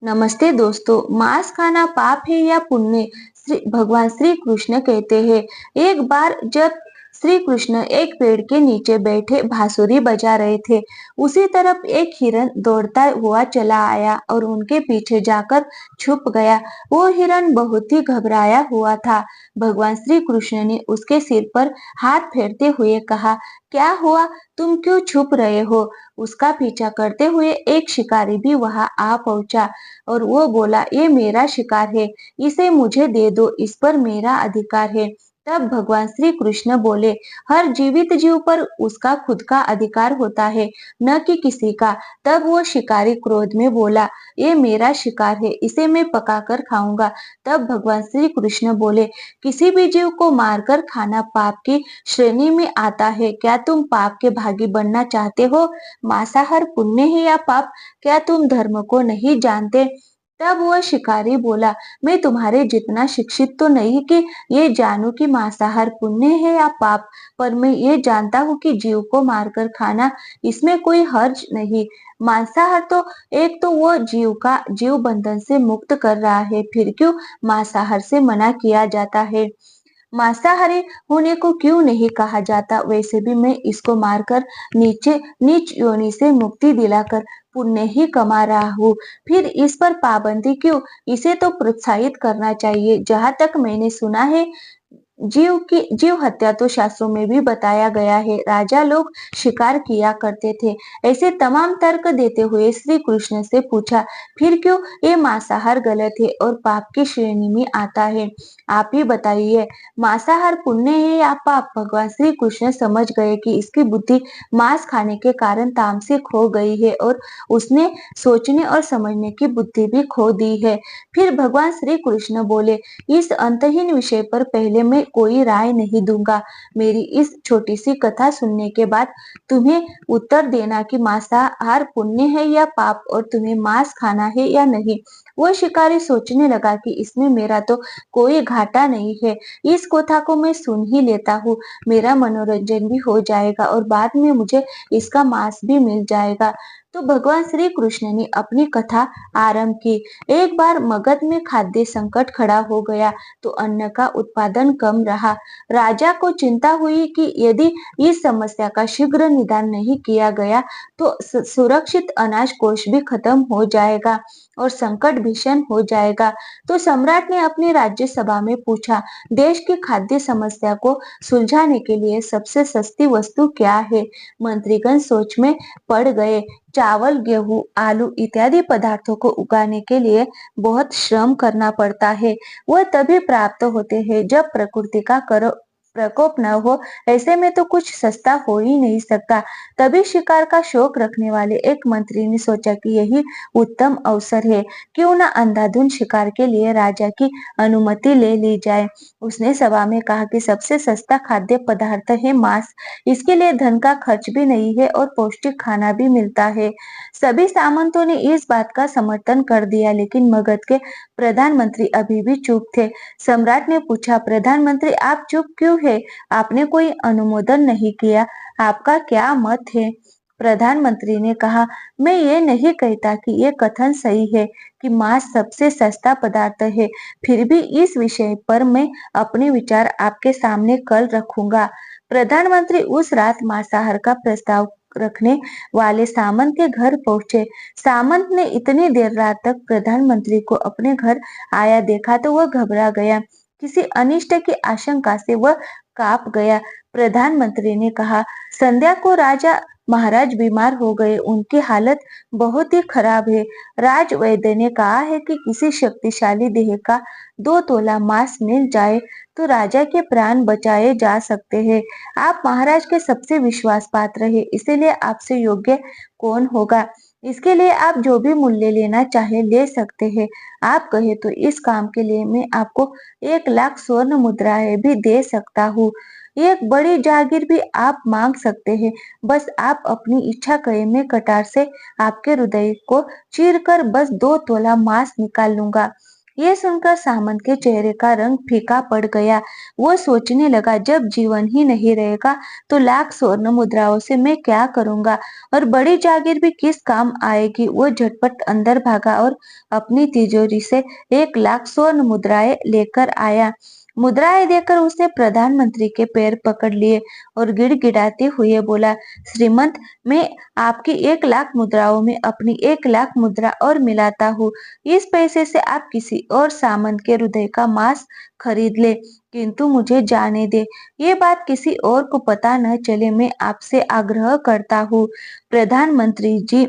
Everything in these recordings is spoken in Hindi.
नमस्ते दोस्तों। मांस खाना पाप है या पुण्य? भगवान श्री कृष्ण कहते हैं। एक बार जब श्री कृष्ण एक पेड़ के नीचे बैठे बांसुरी बजा रहे थे, उसी तरफ एक हिरन दौड़ता हुआ चला आया और उनके पीछे जाकर छुप गया। वो हिरन बहुत ही घबराया हुआ था। भगवान श्री कृष्ण ने उसके सिर पर हाथ फेरते हुए कहा, क्या हुआ? तुम क्यों छुप रहे हो? उसका पीछा करते हुए एक शिकारी भी वहां आ पहुंचा और वो बोला, ये मेरा शिकार है, इसे मुझे दे दो, इस पर मेरा अधिकार है। तब भगवान श्री कृष्ण बोले, हर जीवित जीव पर उसका खुद का अधिकार होता है, न कि किसी का। तब वो शिकारी क्रोध में बोला, ये मेरा शिकार है, इसे मैं पकाकर खाऊंगा। तब भगवान श्री कृष्ण बोले, किसी भी जीव को मारकर खाना पाप की श्रेणी में आता है। क्या तुम पाप के भागी बनना चाहते हो? मांसाहार पुण्य है या पाप? क्या तुम धर्म को नहीं जानते? तब वह शिकारी बोला, मैं तुम्हारे जितना शिक्षित तो नहीं कि ये जानूं कि मांसाहार पुण्य है या पाप, पर मैं ये जानता हूँ कि जीव को मारकर खाना, इसमें कोई हर्ज नहीं। मांसाहार तो एक तो वो जीव बंधन से मुक्त कर रहा है, फिर क्यों मांसाहार से मना किया जाता है? मांसाहारी होने को क्यों नहीं कहा जाता? वैसे भी मैं इसको मारकर नीच योनि से मुक्ति दिलाकर पुण्य ही कमा रहा हूँ। फिर इस पर पाबंदी क्यों? इसे तो प्रोत्साहित करना चाहिए। जहाँ तक मैंने सुना है, जीव हत्या तो शास्त्रों में भी बताया गया है। राजा लोग शिकार किया करते थे। ऐसे तमाम तर्क देते हुए श्री कृष्ण से पूछा, फिर क्यों ये मांसाहार गलत है और पाप की श्रेणी में आता है? आप ही बताइए, मांसाहार पुण्य है या पाप? भगवान श्री कृष्ण समझ गए कि इसकी बुद्धि मांस खाने के कारण तामसिक हो गई है और उसने सोचने और समझने की बुद्धि भी खो दी है। फिर भगवान श्री कृष्ण बोले, इस अंतहीन विषय पर पहले मैं कोई राय नहीं दूंगा। मेरी इस छोटी सी कथा सुनने के बाद तुम्हें उत्तर देना कि मांसाहार पुण्य है या पाप और तुम्हें मांस खाना है या नहीं। वो शिकारी सोचने लगा कि इसमें मेरा तो कोई घाटा नहीं है, इस कथा को मैं सुन ही लेता हूँ, मेरा मनोरंजन भी हो जाएगा और बाद में मुझे इसका मांस भी मिल जाएगा। तो भगवान श्री कृष्ण ने अपनी कथा आरंभ की। एक बार मगध में खाद्य संकट खड़ा हो गया तो अन्न का उत्पादन कम रहा। राजा को चिंता हुई कि यदि इस समस्या का शीघ्र निदान नहीं किया गया तो सुरक्षित अनाज कोष भी खत्म हो जाएगा और संकट भीषण हो जाएगा। तो सम्राट ने अपनी राज्यसभा में पूछा, देश की खाद्य समस्या को सुलझाने के लिए सबसे सस्ती वस्तु क्या है? मंत्रीगण सोच में पड़ गए। चावल, गेहूं, आलू इत्यादि पदार्थों को उगाने के लिए बहुत श्रम करना पड़ता है। वह तभी प्राप्त होते हैं जब प्रकृति का प्रकोप न हो। ऐसे में तो कुछ सस्ता हो ही नहीं सकता। तभी शिकार का शौक रखने वाले एक मंत्री ने सोचा कि यही उत्तम अवसर है, क्यों न अंधाधुंध शिकार के लिए राजा की अनुमति ले ली जाए। उसने सभा में कहा कि सबसे सस्ता खाद्य पदार्थ है मांस। इसके लिए धन का खर्च भी नहीं है और पौष्टिक खाना भी मिलता है। सभी सामंतों ने इस बात का समर्थन कर दिया, लेकिन मगध के प्रधानमंत्री अभी भी चुप थे। सम्राट ने पूछा, प्रधानमंत्री आप चुप क्यों है? आपने कोई अनुमोदन नहीं किया, आपका क्या मत है? प्रधानमंत्री ने कहा, मैं ये नहीं कहता कि ये कथन सही है कि मांस सबसे सस्ता पदार्थ है, फिर भी इस विषय पर मैं अपने विचार आपके सामने कल रखूंगा। प्रधानमंत्री उस रात मांसाहार का प्रस्ताव रखने वाले सामंत के घर पहुंचे। सामंत ने इतनी देर रात तक प्रधानमंत्री को अपने घर आया देखा तो वह घबरा गया। किसी अनिष्ट की आशंका से वह कांप गया। प्रधानमंत्री ने कहा, संध्या को राजा महाराज बीमार हो गए, उनकी हालत बहुत ही खराब है। राज वैद्य ने कहा है कि किसी शक्तिशाली देह का 2 तोला मांस मिल जाए तो राजा के प्राण बचाए जा सकते हैं। आप महाराज के सबसे विश्वास पात्र हैं, इसीलिए आपसे योग्य कौन होगा? इसके लिए आप जो भी मूल्य लेना चाहे ले सकते हैं। आप कहे तो इस काम के लिए मैं आपको 1 लाख स्वर्ण मुद्राएं भी दे सकता हूँ। एक बड़ी जागीर भी आप मांग सकते हैं। बस आप अपनी इच्छा करें, मैं कटार से आपके हृदय को चीर कर बस 2 तोला मांस निकाल लूंगा। ये सुनकर सामंत के चेहरे का रंग फीका पड़ गया। वो सोचने लगा, जब जीवन ही नहीं रहेगा तो लाख स्वर्ण मुद्राओं से मैं क्या करूंगा, और बड़ी जागीर भी किस काम आएगी। वो झटपट अंदर भागा और अपनी तिजोरी से 1 लाख स्वर्ण मुद्राएं लेकर आया। मुद्राएं देकर उसने प्रधानमंत्री के पैर पकड़ लिए और गिड़गिड़ाते हुए बोला, श्रीमंत, मैं आपकी 1 लाख मुद्राओं में अपनी 1 लाख मुद्रा और मिलाता हूँ। इस पैसे से आप किसी और सामंत के हृदय का मांस खरीद ले, किंतु मुझे जाने दे, ये बात किसी और को पता न चले, मैं आपसे आग्रह करता हूँ। प्रधानमंत्री जी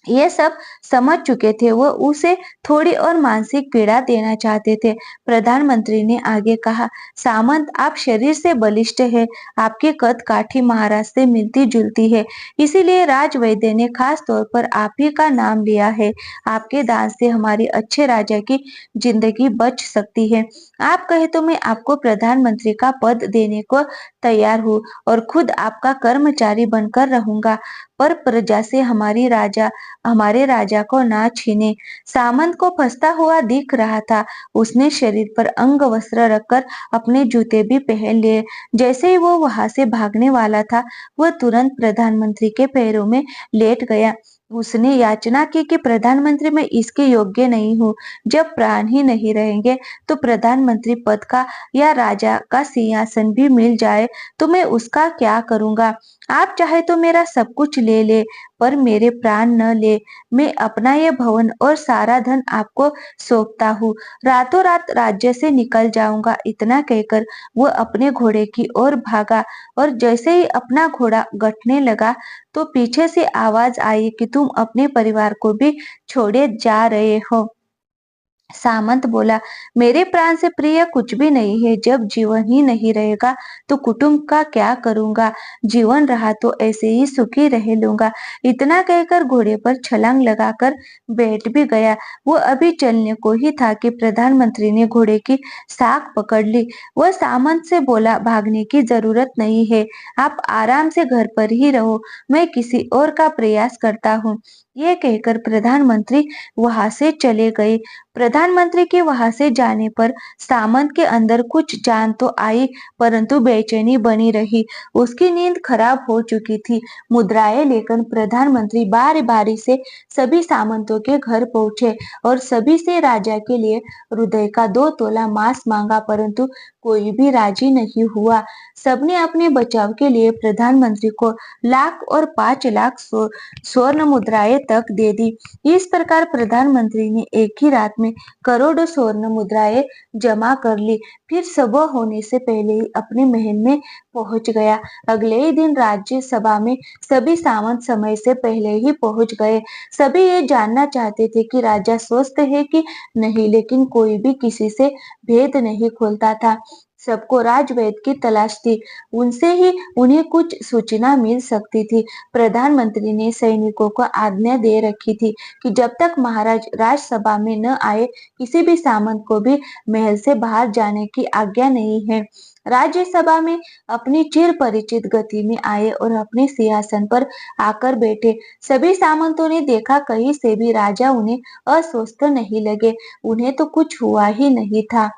ये सब समझ चुके थे। वो उसे थोड़ी और मानसिक पीड़ा देना चाहते थे। प्रधानमंत्री ने आगे कहा, सामंत, आप शरीर से बलिष्ठ है, आपकी कद काठी महाराज से मिलती जुलती है, इसीलिए राजवैद्य ने खास तौर पर आप ही का नाम लिया है। आपके दान से हमारी अच्छे राजा की जिंदगी बच सकती है। आप कहे तो मैं आपको प्रधानमंत्री का पद देने को तैयार हूँ और खुद आपका कर्मचारी बनकर रहूंगा, पर प्रजा से हमारे राजा को ना छीने। सामंत को फंसता हुआ दिख रहा था। उसने शरीर पर अंग वस्त्र रखकर अपने जूते भी पहन लिए। जैसे ही वो वहां से भागने वाला था, वह तुरंत प्रधानमंत्री के पैरों में लेट गया। उसने याचना की कि प्रधानमंत्री, मैं इसके योग्य नहीं हूँ। जब प्राण ही नहीं रहेंगे तो प्रधानमंत्री पद का या राजा का सिंहासन भी मिल जाए तो मैं उसका क्या करूंगा। आप चाहे तो मेरा सब कुछ ले ले, पर मेरे प्राण न ले। मैं अपना ये भवन और सारा धन आपको सौंपता हूँ। रातों रात राज्य से निकल जाऊंगा। इतना कहकर वो अपने घोड़े की ओर भागा, और जैसे ही अपना घोड़ा गठने लगा तो पीछे से आवाज आई कि तुम अपने परिवार को भी छोड़े जा रहे हो। सामंत बोला, मेरे प्राण से प्रिय कुछ भी नहीं है। जब जीवन ही नहीं रहेगा तो कुटुंब का क्या करूंगा। जीवन रहा तो ऐसे ही सुखी रह लूंगा। इतना कहकर घोड़े पर छलांग लगाकर बैठ भी गया। वो अभी चलने को ही था कि प्रधानमंत्री ने घोड़े की साख पकड़ ली। वह सामंत से बोला, भागने की जरूरत नहीं है, आप आराम से घर पर ही रहो, मैं किसी और का प्रयास करता हूँ। ये कहकर प्रधानमंत्री वहां से चले गए। प्रधानमंत्री के वहां से जाने पर सामंत के अंदर कुछ जान तो आई, परंतु बेचैनी बनी रही। उसकी नींद खराब हो चुकी थी। मुद्राएं लेकर प्रधानमंत्री बारी बारी से सभी सामंतों के घर पहुंचे और सभी से राजा के लिए हृदय का 2 तोला मांस मांगा, परंतु कोई भी राजी नहीं हुआ। सबने अपने बचाव के लिए प्रधानमंत्री को लाख और 5 लाख स्वर्ण मुद्राएं तक दे दी। इस प्रकार प्रधानमंत्री ने एक ही रात में करोड़ों स्वर्ण मुद्राएं जमा कर ली। फिर सुबह होने से पहले ही अपने महल में पहुंच गया। अगले ही दिन राज्यसभा में सभी सामंत समय से पहले ही पहुंच गए। सभी ये जानना चाहते थे कि राजा स्वस्थ है कि नहीं, लेकिन कोई भी किसी से भेद नहीं खोलता था। सबको राजवैद्य की तलाश थी, उनसे ही उन्हें कुछ सूचना मिल सकती थी। प्रधानमंत्री ने सैनिकों को आज्ञा दे रखी थी कि जब तक महाराज राजसभा में न आए, किसी भी सामंत को भी महल से बाहर जाने की आज्ञा नहीं है। राज्यसभा में अपनी चिर परिचित गति में आए और अपने सिंहासन पर आकर बैठे। सभी सामंतों ने देखा, कहीं से भी राजा उन्हें अस्वस्थ नहीं लगे। उन्हें तो कुछ हुआ ही नहीं था।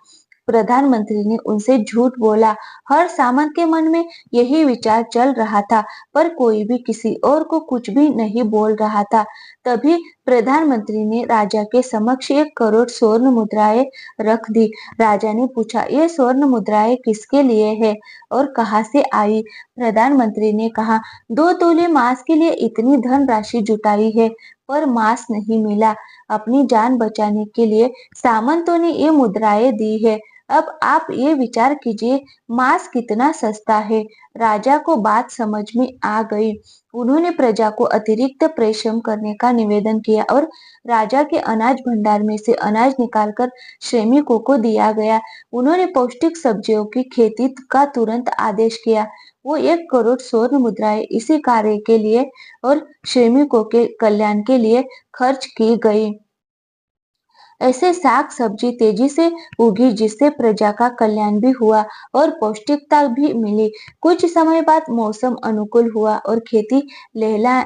प्रधानमंत्री ने उनसे झूठ बोला। हर सामंत के मन में यही विचार चल रहा था, पर कोई भी किसी और को कुछ भी नहीं बोल रहा था। तभी प्रधानमंत्री ने राजा के समक्ष 1 करोड़ स्वर्ण मुद्राएं रख दी। राजा ने पूछा, ये स्वर्ण मुद्राएं किसके लिए है और कहाँ से आई। प्रधानमंत्री ने कहा, 2 तोले मांस के लिए इतनी धन राशि जुटाई है, पर मांस नहीं मिला। अपनी जान बचाने के लिए सामंतों ने ये मुद्राएं दी है। अब आप ये विचार कीजिए, मांस कितना सस्ता है। राजा को बात समझ में आ गई। उन्होंने प्रजा को अतिरिक्त परिश्रम करने का निवेदन किया और राजा के अनाज भंडार में से अनाज निकालकर श्रमिकों को दिया गया। उन्होंने पौष्टिक सब्जियों की खेती का तुरंत आदेश किया। वो 1 करोड़ स्वर्ण मुद्राएं इसी कार्य के लिए और श्रमिकों के कल्याण के लिए खर्च की गई। ऐसे साग सब्जी तेजी से उगी, जिससे प्रजा का कल्याण भी हुआ और पौष्टिकता भी मिली। कुछ समय बाद मौसम अनुकूल हुआ और खेती लहला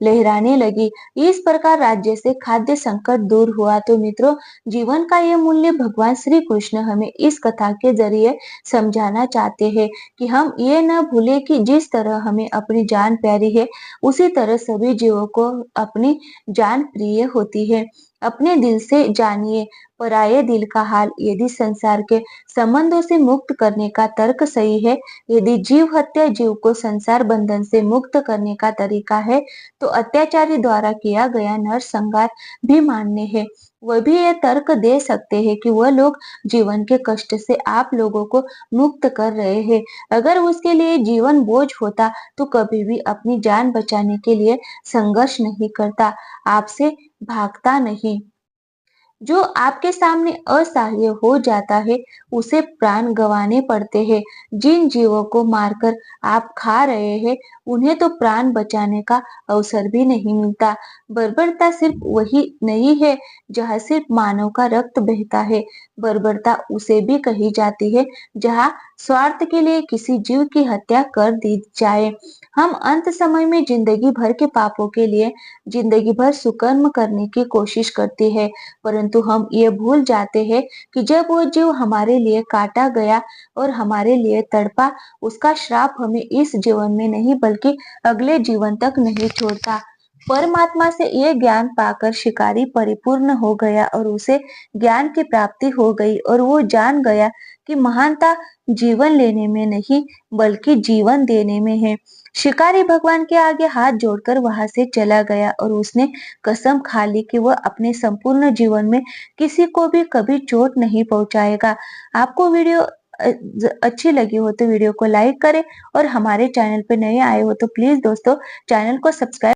लहराने लगी। इस प्रकार राज्य से खाद्य संकट दूर हुआ। तो मित्रों, जीवन का ये मूल्य भगवान श्री कृष्ण हमें इस कथा के जरिए समझाना चाहते हैं कि हम ये न भूले कि जिस तरह हमें अपनी जान प्यारी है, उसी तरह सभी जीवों को अपनी जान प्रिय होती है। अपने दिल से जानिए पराये दिल का हाल। यदि संसार के संबंधों से मुक्त करने का तर्क सही है, यदि जीव हत्या जीव को संसार बंधन से मुक्त करने का तरीका है, तो अत्याचारी द्वारा किया गया नरसंहार भी मान्य है। वह भी ये तर्क दे सकते हैं कि वह लोग जीवन के कष्ट से आप लोगों को मुक्त कर रहे हैं। अगर उसके लिए जीवन बोझ होता, तो कभी भी अपनी जान बचाने के लिए संघर्ष नहीं करता, आपसे भागता नहीं। जो आपके सामने असहाय हो जाता है, उसे प्राण गंवाने पड़ते हैं। जिन जीवों को मारकर आप खा रहे हैं, उन्हें तो प्राण बचाने का अवसर भी नहीं मिलता। बर्बरता सिर्फ वही नहीं है जहाँ सिर्फ मानव का रक्त बहता है। बर्बरता उसे भी कही जाती है जहाँ स्वार्थ के लिए किसी जीव की हत्या कर दी जाए। हम अंत समय में जिंदगी भर के पापों के लिए जिंदगी भर सुकर्म करने की कोशिश करते हैं, परंतु हम ये भूल जाते हैं कि जब वो जीव हमारे लिए काटा गया और हमारे लिए तड़पा, उसका श्राप हमें इस जीवन में नहीं बल्कि अगले जीवन तक नहीं छोड़ता। परमात्मा से ये ज्ञान पाकर शिकारी परिपूर्ण हो गया और उसे ज्ञान की प्राप्ति हो गई और वो जान गया कि महानता जीवन लेने में नहीं बल्कि जीवन देने में है। शिकारी भगवान के आगे हाथ जोड़कर वहां से चला गया और उसने कसम खा ली कि वह अपने संपूर्ण जीवन में किसी को भी कभी चोट नहीं पहुंचाएगा। आपको वीडियो अच्छी लगी हो तो वीडियो को लाइक करें और हमारे चैनल पर नए आए हो तो प्लीज दोस्तों चैनल को सब्सक्राइब